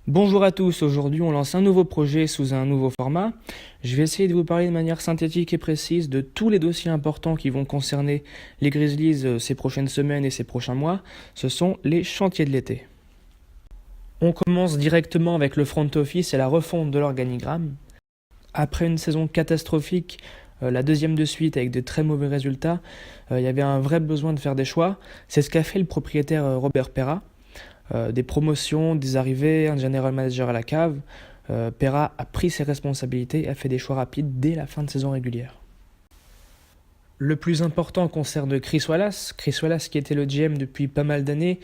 Bonjour à tous, aujourd'hui on lance un nouveau projet sous un nouveau format. Je vais essayer de vous parler de manière synthétique et précise de tous les dossiers importants qui vont concerner les Grizzlies ces prochaines semaines et ces prochains mois. Ce sont les chantiers de l'été. On commence directement avec le front office et la refonte de l'organigramme. Après une saison catastrophique, la deuxième de suite avec de très mauvais résultats, il y avait un vrai besoin de faire des choix. C'est ce qu'a fait le propriétaire Robert Pera. Des promotions, des arrivées, un general manager à la cave. Pera a pris ses responsabilités et a fait des choix rapides dès la fin de saison régulière. Le plus important concerne Chris Wallace. Chris Wallace qui était le GM depuis pas mal d'années,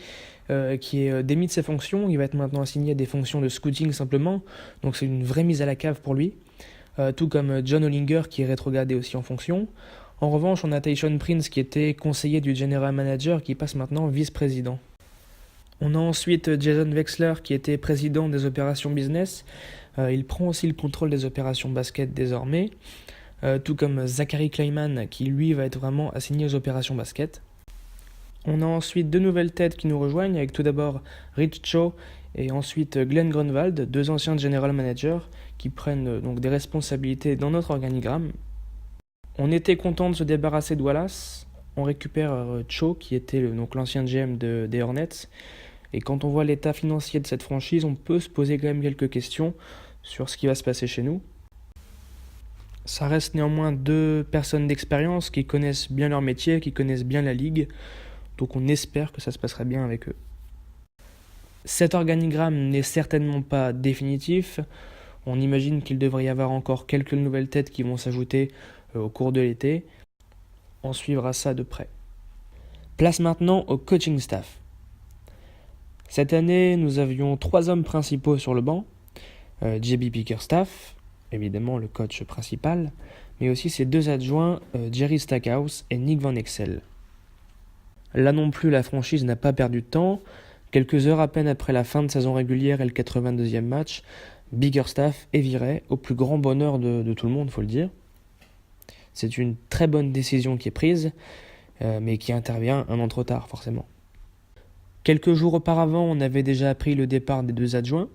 qui est démis de ses fonctions. Il va être maintenant assigné à des fonctions de scouting simplement. Donc c'est une vraie mise à la cave pour lui. Tout comme John Hollinger qui est rétrogradé aussi en fonction. En revanche, on a Tayshaun Prince qui était conseiller du general manager qui passe maintenant vice-président. On a ensuite Jason Wexler qui était président des opérations business. Il prend aussi le contrôle des opérations basket désormais, tout comme Zachary Kleiman qui lui va être vraiment assigné aux opérations basket. On a ensuite deux nouvelles têtes qui nous rejoignent avec tout d'abord Rich Cho et ensuite Glenn Grunwald, deux anciens general managers qui prennent donc des responsabilités dans notre organigramme. On était content de se débarrasser de Wallace. On récupère Cho qui était donc l'ancien GM des Hornets. Et quand on voit l'état financier de cette franchise, on peut se poser quand même quelques questions sur ce qui va se passer chez nous. Ça reste néanmoins deux personnes d'expérience qui connaissent bien leur métier, qui connaissent bien la ligue, donc on espère que ça se passera bien avec eux. Cet organigramme n'est certainement pas définitif. On imagine qu'il devrait y avoir encore quelques nouvelles têtes qui vont s'ajouter au cours de l'été. On suivra ça de près. Place maintenant au coaching staff. Cette année, nous avions 3 hommes principaux sur le banc. JB Bickerstaff, évidemment le coach principal, mais aussi ses 2 adjoints, Jerry Stackhouse et Nick Van Exel. Là non plus, la franchise n'a pas perdu de temps. Quelques heures à peine après la fin de saison régulière et le 82e match, Bickerstaff est viré, au plus grand bonheur de tout le monde, faut le dire. C'est une très bonne décision qui est prise, mais qui intervient un an trop tard, forcément. Quelques jours auparavant, on avait déjà appris le départ des 2 adjoints.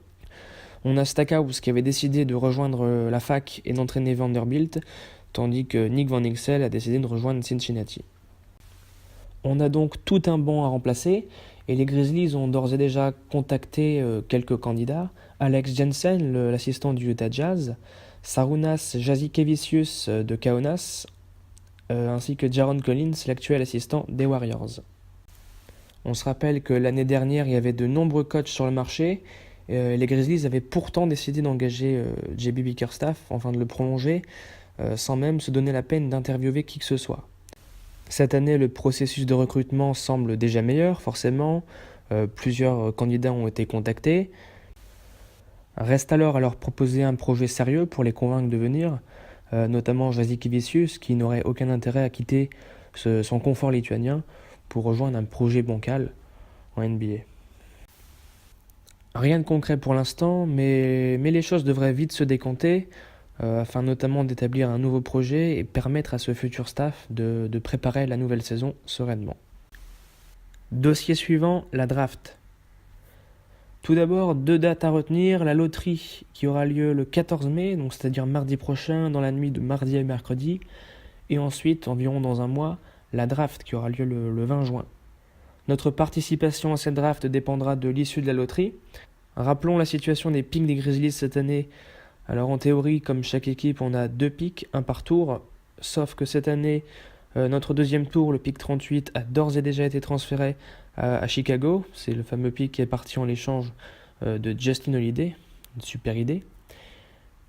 On a Stackhouse qui avait décidé de rejoindre la fac et d'entraîner Vanderbilt, tandis que Nick Van Exel a décidé de rejoindre Cincinnati. On a donc tout un banc à remplacer, et les Grizzlies ont d'ores et déjà contacté quelques candidats. Alex Jensen, l'assistant du Utah Jazz, Sarunas Jasikevicius de Kaunas, ainsi que Jaron Collins, l'actuel assistant des Warriors. On se rappelle que l'année dernière, il y avait de nombreux coachs sur le marché. Les Grizzlies avaient pourtant décidé d'engager JB Bickerstaff, enfin de le prolonger, sans même se donner la peine d'interviewer qui que ce soit. Cette année, le processus de recrutement semble déjà meilleur, forcément. Plusieurs candidats ont été contactés. Reste alors à leur proposer un projet sérieux pour les convaincre de venir, notamment Jasikevicius, qui n'aurait aucun intérêt à quitter son confort lituanien pour rejoindre un projet bancal en NBA. Rien de concret pour l'instant, mais les choses devraient vite se décanter, afin notamment d'établir un nouveau projet et permettre à ce futur staff de préparer la nouvelle saison sereinement. Dossier suivant, la draft. Tout d'abord, 2 dates à retenir, la loterie qui aura lieu le 14 mai, donc c'est-à-dire mardi prochain, dans la nuit de mardi à mercredi, et ensuite, environ dans un mois, la draft qui aura lieu le 20 juin. Notre participation à cette draft dépendra de l'issue de la loterie. Rappelons la situation des picks des Grizzlies cette année. Alors en théorie, comme chaque équipe, on a 2 picks, un par tour, sauf que cette année, notre deuxième tour, le pick 38, a d'ores et déjà été transféré à Chicago. C'est le fameux pick qui est parti en l'échange de Justin Holiday, une super idée.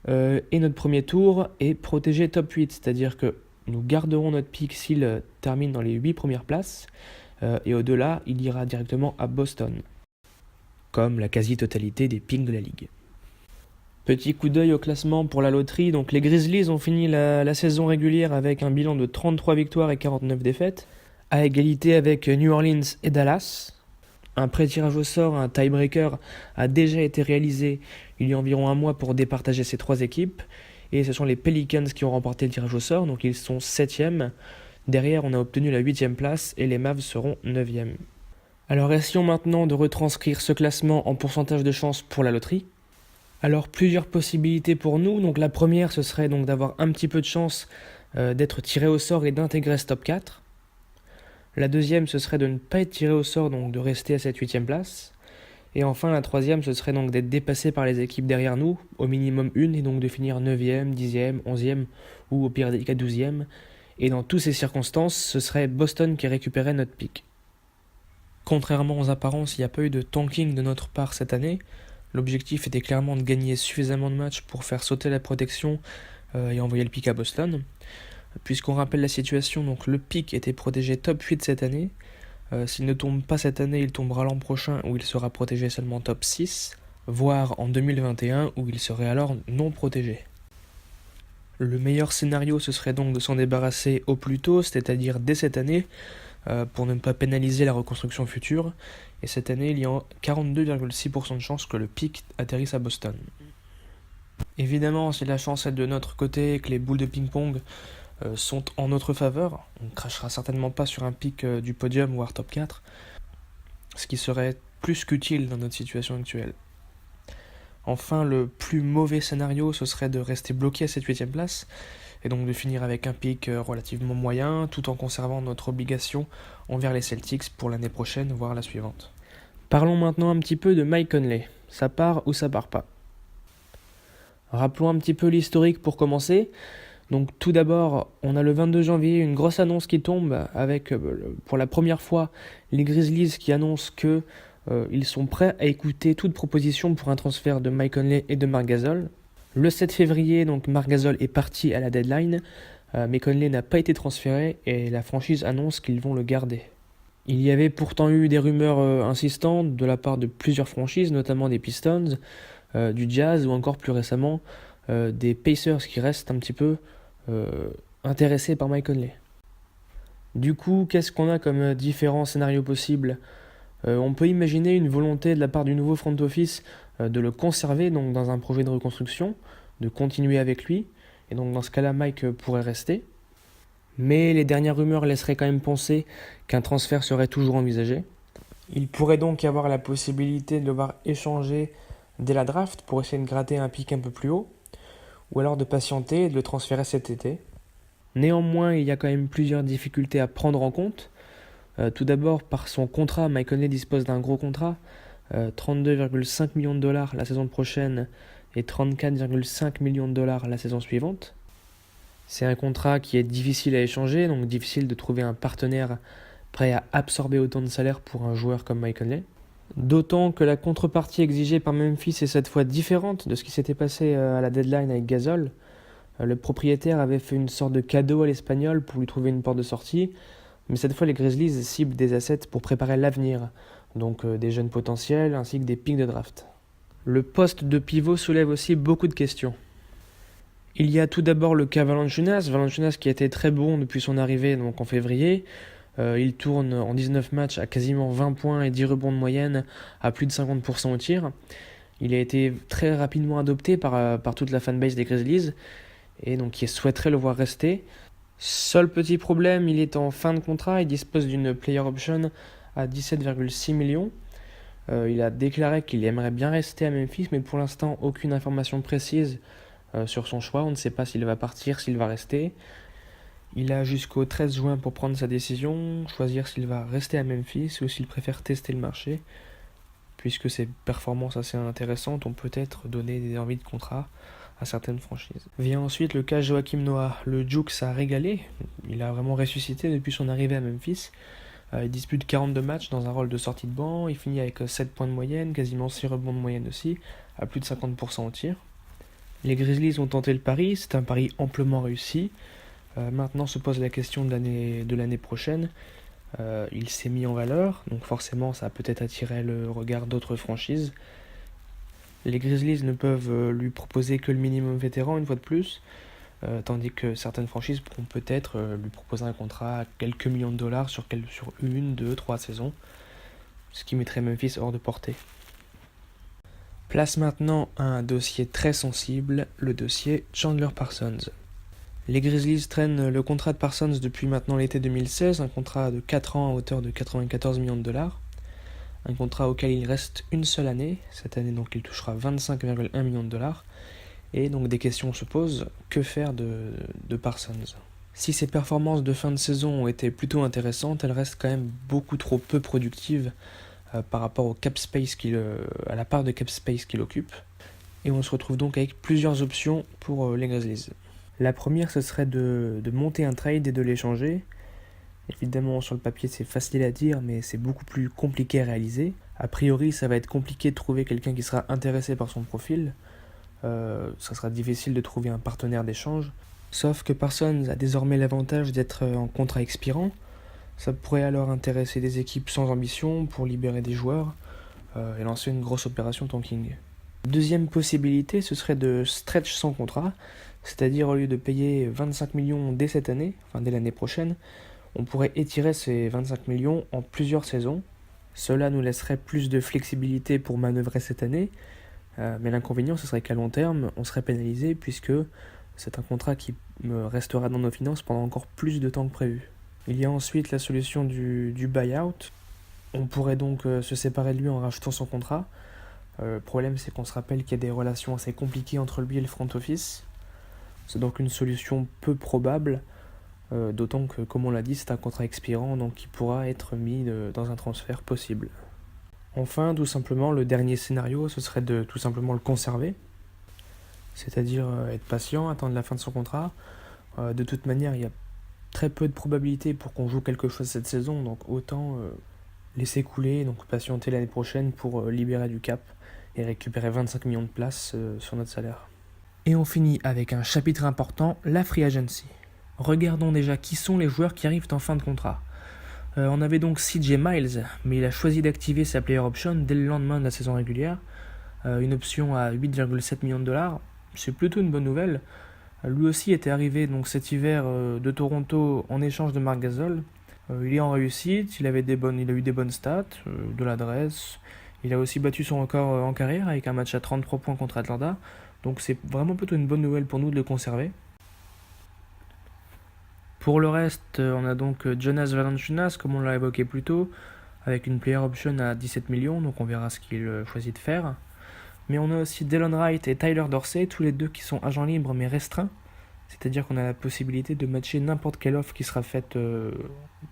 Et notre premier tour est protégé top 8, c'est-à-dire que nous garderons notre pick s'il termine dans les 8 premières places, et au-delà, il ira directement à Boston, comme la quasi-totalité des picks de la ligue. Petit coup d'œil au classement pour la loterie, donc les Grizzlies ont fini la saison régulière avec un bilan de 33 victoires et 49 défaites, à égalité avec New Orleans et Dallas. Un pré-tirage au sort, un tiebreaker, a déjà été réalisé il y a environ un mois pour départager ces 3 équipes. Et ce sont les Pelicans qui ont remporté le tirage au sort, donc ils sont 7e. Derrière, on a obtenu la 8e place et les Mavs seront 9e. Alors essayons maintenant de retranscrire ce classement en pourcentage de chance pour la loterie. Alors plusieurs possibilités pour nous. Donc la première, ce serait donc d'avoir un petit peu de chance d'être tiré au sort et d'intégrer ce top 4. La deuxième, ce serait de ne pas être tiré au sort, donc de rester à cette 8e place. Et enfin, la troisième, ce serait donc d'être dépassé par les équipes derrière nous, au minimum une, et donc de finir 9e, 10e, 11e, ou au pire des cas 12e. Et dans toutes ces circonstances, ce serait Boston qui récupérait notre pick. Contrairement aux apparences, il n'y a pas eu de tanking de notre part cette année. L'objectif était clairement de gagner suffisamment de matchs pour faire sauter la protection et envoyer le pick à Boston. Puisqu'on rappelle la situation, donc le pick était protégé top 8 cette année. S'il ne tombe pas cette année, il tombera l'an prochain où il sera protégé seulement top 6, voire en 2021 où il serait alors non protégé. Le meilleur scénario, ce serait donc de s'en débarrasser au plus tôt, c'est-à-dire dès cette année, pour ne pas pénaliser la reconstruction future. Et cette année, il y a 42,6% de chances que le pick atterrisse à Boston. Évidemment, si la chance est de notre côté et que les boules de ping-pong sont en notre faveur, on ne crachera certainement pas sur un pick du podium voire top 4, ce qui serait plus qu'utile dans notre situation actuelle. Enfin, le plus mauvais scénario, ce serait de rester bloqué à cette 8e place, et donc de finir avec un pick relativement moyen, tout en conservant notre obligation envers les Celtics pour l'année prochaine, voire la suivante. Parlons maintenant un petit peu de Mike Conley. Ça part ou ça part pas? Rappelons un petit peu l'historique pour commencer. Donc tout d'abord, on a le 22 janvier une grosse annonce qui tombe avec, pour la première fois, les Grizzlies qui annoncent que ils sont prêts à écouter toute proposition pour un transfert de Mike Conley et de Marc Gasol. Le 7 février, donc Marc Gasol est parti à la deadline, mais Conley n'a pas été transféré et la franchise annonce qu'ils vont le garder. Il y avait pourtant eu des rumeurs insistantes de la part de plusieurs franchises, notamment des Pistons, du Jazz ou encore plus récemment des Pacers qui restent un petit peu intéressés par Mike Conley. Du coup, qu'est-ce qu'on a comme différents scénarios possibles? On peut imaginer une volonté de la part du nouveau front office de le conserver donc dans un projet de reconstruction, de continuer avec lui, et donc dans ce cas-là, Mike pourrait rester. Mais les dernières rumeurs laisseraient quand même penser qu'un transfert serait toujours envisagé. Il pourrait donc y avoir la possibilité de devoir échanger dès la draft pour essayer de gratter un pick un peu plus haut, ou alors de patienter et de le transférer cet été. Néanmoins, il y a quand même plusieurs difficultés à prendre en compte. Tout d'abord, par son contrat, Mike Conley dispose d'un gros contrat, 32,5 millions de dollars la saison prochaine et 34,5 millions de dollars la saison suivante. C'est un contrat qui est difficile à échanger, donc difficile de trouver un partenaire prêt à absorber autant de salaire pour un joueur comme Mike Conley. D'autant que la contrepartie exigée par Memphis est cette fois différente de ce qui s'était passé à la deadline avec Gasol. Le propriétaire avait fait une sorte de cadeau à l'Espagnol pour lui trouver une porte de sortie, mais cette fois les Grizzlies ciblent des assets pour préparer l'avenir, donc des jeunes potentiels ainsi que des picks de draft. Le poste de pivot soulève aussi beaucoup de questions. Il y a tout d'abord le cas Valanciunas qui a été très bon depuis son arrivée donc en février. Il tourne en 19 matchs à quasiment 20 points et 10 rebonds de moyenne à plus de 50% au tir. Il a été très rapidement adopté par toute la fanbase des Grizzlies et donc il souhaiterait le voir rester. Seul petit problème, il est en fin de contrat, il dispose d'une player option à 17,6 millions. Il a déclaré qu'il aimerait bien rester à Memphis, mais pour l'instant aucune information précise sur son choix. On ne sait pas s'il va partir, s'il va rester. Il a jusqu'au 13 juin pour prendre sa décision, choisir s'il va rester à Memphis ou s'il préfère tester le marché. Puisque ses performances assez intéressantes ont peut-être donné des envies de contrat à certaines franchises. Vient ensuite le cas Joakim Noah. Le Jukes a régalé, il a vraiment ressuscité depuis son arrivée à Memphis. Il dispute 42 matchs dans un rôle de sortie de banc, il finit avec 7 points de moyenne, quasiment 6 rebonds de moyenne aussi, à plus de 50% au tir. Les Grizzlies ont tenté le pari, c'est un pari amplement réussi. Maintenant se pose la question de l'année prochaine. Il s'est mis en valeur, donc forcément ça a peut-être attiré le regard d'autres franchises. Les Grizzlies ne peuvent lui proposer que le minimum vétéran une fois de plus, tandis que certaines franchises pourront peut-être lui proposer un contrat à quelques millions de dollars sur 1, 2, 3 saisons, ce qui mettrait Memphis hors de portée. Place maintenant à un dossier très sensible, le dossier Chandler Parsons. Les Grizzlies traînent le contrat de Parsons depuis maintenant l'été 2016, un contrat de 4 ans à hauteur de 94 millions de dollars. un contrat auquel il reste une seule année. Cette année, donc, il touchera 25,1 millions de dollars. Et donc des questions se posent, que faire de Parsons? Si ses performances de fin de saison ont été plutôt intéressantes, elles restent quand même beaucoup trop peu productives par rapport au cap space à la part de cap space qu'il occupe. Et on se retrouve donc avec plusieurs options pour les Grizzlies. La première, ce serait de monter un trade et de l'échanger. Évidemment, sur le papier, c'est facile à dire, mais c'est beaucoup plus compliqué à réaliser. A priori, ça va être compliqué de trouver quelqu'un qui sera intéressé par son profil. Ça sera difficile de trouver un partenaire d'échange. Sauf que Parsons a désormais l'avantage d'être en contrat expirant. Ça pourrait alors intéresser des équipes sans ambition pour libérer des joueurs et lancer une grosse opération tanking. Deuxième possibilité, ce serait de stretch son contrat, c'est-à-dire au lieu de payer 25 millions dès cette année, enfin dès l'année prochaine, on pourrait étirer ces 25 millions en plusieurs saisons. Cela nous laisserait plus de flexibilité pour manœuvrer cette année, mais l'inconvénient, ce serait qu'à long terme, on serait pénalisé puisque c'est un contrat qui restera dans nos finances pendant encore plus de temps que prévu. Il y a ensuite la solution du buyout. On pourrait donc se séparer de lui en rachetant son contrat. Le problème, c'est qu'on se rappelle qu'il y a des relations assez compliquées entre lui et le front office. C'est donc une solution peu probable, d'autant que, comme on l'a dit, c'est un contrat expirant, donc il pourra être mis dans un transfert possible. Enfin, tout simplement, le dernier scénario, ce serait de tout simplement le conserver, c'est-à-dire être patient, attendre la fin de son contrat. De toute manière, il y a très peu de probabilités pour qu'on joue quelque chose cette saison, donc autant laisser couler, donc patienter l'année prochaine pour libérer du cap et récupérer 25 millions de places sur notre salaire. Et on finit avec un chapitre important, la free agency. Regardons déjà qui sont les joueurs qui arrivent en fin de contrat. On avait donc CJ Miles, mais il a choisi d'activer sa player option dès le lendemain de la saison régulière. Une option à 8,7 millions de dollars. C'est plutôt une bonne nouvelle. Lui aussi était arrivé donc cet hiver de Toronto en échange de Marc Gasol. Il est en réussite, il a eu des bonnes stats, de l'adresse. Il a aussi battu son record en carrière avec un match à 33 points contre Atlanta. Donc c'est vraiment plutôt une bonne nouvelle pour nous de le conserver. Pour le reste, on a donc Jonas Valanciunas, comme on l'a évoqué plus tôt, avec une player option à 17 millions, donc on verra ce qu'il choisit de faire. Mais on a aussi Delon Wright et Tyler Dorsey, tous les deux qui sont agents libres mais restreints. C'est-à-dire qu'on a la possibilité de matcher n'importe quelle offre qui sera faite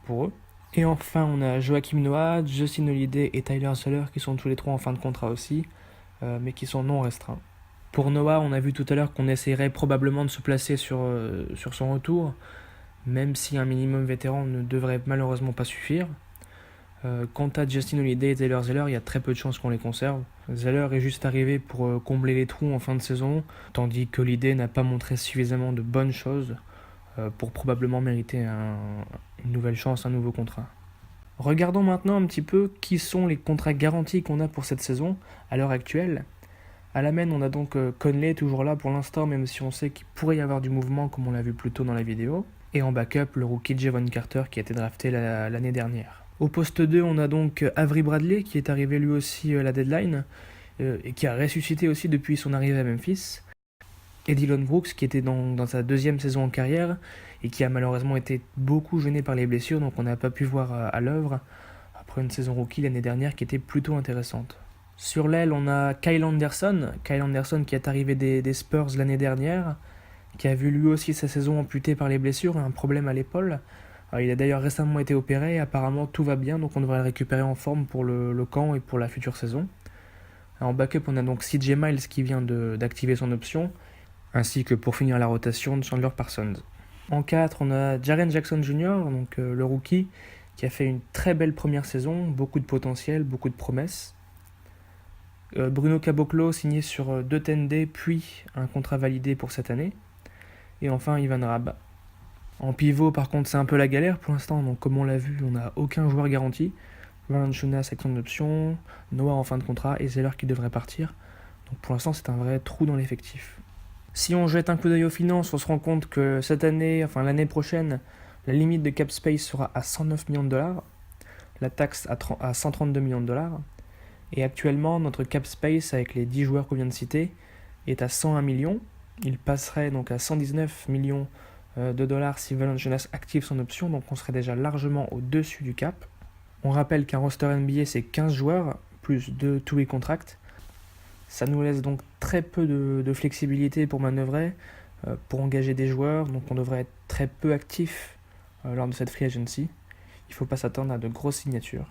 pour eux. Et enfin, on a Joachim Noah, Justin Holiday et Tyler Zeller qui sont tous les trois en fin de contrat aussi, mais qui sont non restreints. Pour Noah, on a vu tout à l'heure qu'on essaierait probablement de se placer sur son retour, même si un minimum vétéran ne devrait malheureusement pas suffire. Quant à Justin Holiday et Tyler Zeller, il y a très peu de chances qu'on les conserve. Zeller est juste arrivé pour combler les trous en fin de saison, tandis que Holiday n'a pas montré suffisamment de bonnes choses pour probablement mériter une nouvelle chance, un nouveau contrat. Regardons maintenant un petit peu qui sont les contrats garantis qu'on a pour cette saison à l'heure actuelle. À la main, on a donc Conley toujours là pour l'instant, même si on sait qu'il pourrait y avoir du mouvement comme on l'a vu plus tôt dans la vidéo. Et en backup, le rookie Javon Carter qui a été drafté l'année dernière. Au poste 2, on a donc Avery Bradley qui est arrivé lui aussi à la deadline et qui a ressuscité aussi depuis son arrivée à Memphis. Et Dillon Brooks qui était dans sa deuxième saison en carrière et qui a malheureusement été beaucoup gêné par les blessures, donc on n'a pas pu voir à l'œuvre après une saison rookie l'année dernière qui était plutôt intéressante. Sur l'aile, on a Kyle Anderson qui est arrivé des Spurs l'année dernière, qui a vu lui aussi sa saison amputée par les blessures et un problème à l'épaule. Il a d'ailleurs récemment été opéré et apparemment tout va bien, donc on devrait le récupérer en forme pour le camp et pour la future saison. En backup, on a donc CJ Miles qui vient d'activer son option, ainsi que pour finir la rotation de Chandler Parsons. En 4, on a Jaren Jackson Jr., donc le rookie, qui a fait une très belle première saison, beaucoup de potentiel, beaucoup de promesses. Bruno Caboclo signé sur 2 TND, puis un contrat validé pour cette année. Et enfin Ivan Rabb. En pivot, par contre, c'est un peu la galère pour l'instant, donc comme on l'a vu, on n'a aucun joueur garanti. Valanciunas avec son option, Noah en fin de contrat et Zeller qui devrait partir. Donc pour l'instant, c'est un vrai trou dans l'effectif. Si on jette un coup d'œil aux finances, on se rend compte que cette année, enfin l'année prochaine, la limite de cap space sera à 109 millions de dollars, la taxe à 132 millions de dollars, et actuellement, notre cap space avec les 10 joueurs qu'on vient de citer est à 101 millions. Il passerait donc à 119 millions de dollars si Valanciunas active son option, donc on serait déjà largement au-dessus du cap. On rappelle qu'un roster NBA c'est 15 joueurs, plus 2 two-way contracts. Ça nous laisse donc très peu de flexibilité pour manœuvrer, pour engager des joueurs, donc on devrait être très peu actif lors de cette free agency. Il ne faut pas s'attendre à de grosses signatures.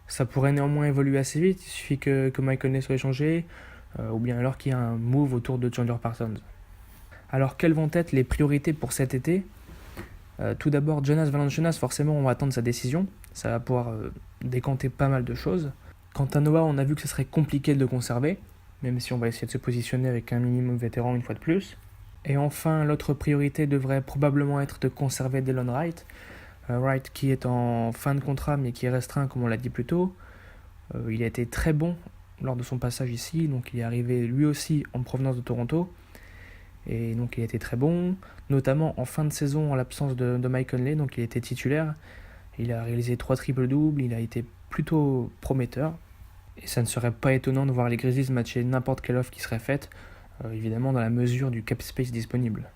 Ça pourrait néanmoins évoluer assez vite, il suffit que Mike Conley soit échangé, ou bien alors qu'il y a un move autour de Chandler Parsons. Alors quelles vont être les priorités pour cet été ? Tout d'abord, Jonas Valanciunas, forcément on va attendre sa décision, ça va pouvoir décanter pas mal de choses. Quant à Noah, on a vu que ce serait compliqué de le conserver, même si on va essayer de se positionner avec un minimum vétéran une fois de plus. Et enfin, l'autre priorité devrait probablement être de conserver Delon Wright. Wright qui est en fin de contrat mais qui est restreint comme on l'a dit plus tôt. Il a été très bon lors de son passage ici, donc il est arrivé lui aussi en provenance de Toronto. Et donc il a été très bon, notamment en fin de saison en l'absence de Mike Conley, donc il était titulaire. Il a réalisé 3 triples-doubles, il a été plutôt prometteur. Et ça ne serait pas étonnant de voir les Grizzlies matcher n'importe quelle offre qui serait faite, évidemment dans la mesure du cap space disponible.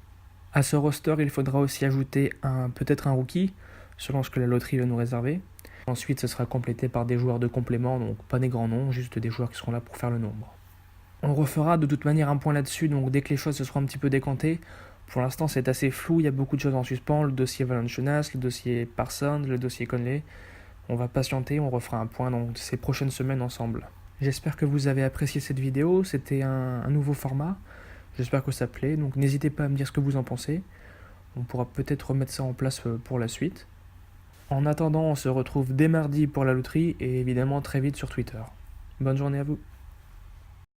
À ce roster, il faudra aussi ajouter peut-être un rookie, selon ce que la loterie va nous réserver. Ensuite, ce sera complété par des joueurs de complément, donc pas des grands noms, juste des joueurs qui seront là pour faire le nombre. On refera de toute manière un point là-dessus, donc dès que les choses se seront un petit peu décantées. Pour l'instant, c'est assez flou, il y a beaucoup de choses en suspens, le dossier Valanciunas, le dossier Parsons, le dossier Conley. On va patienter, on refera un point dans ces prochaines semaines ensemble. J'espère que vous avez apprécié cette vidéo, c'était un nouveau format. J'espère que ça plaît, donc n'hésitez pas à me dire ce que vous en pensez. On pourra peut-être remettre ça en place pour la suite. En attendant, on se retrouve dès mardi pour la loterie et évidemment très vite sur Twitter. Bonne journée à vous.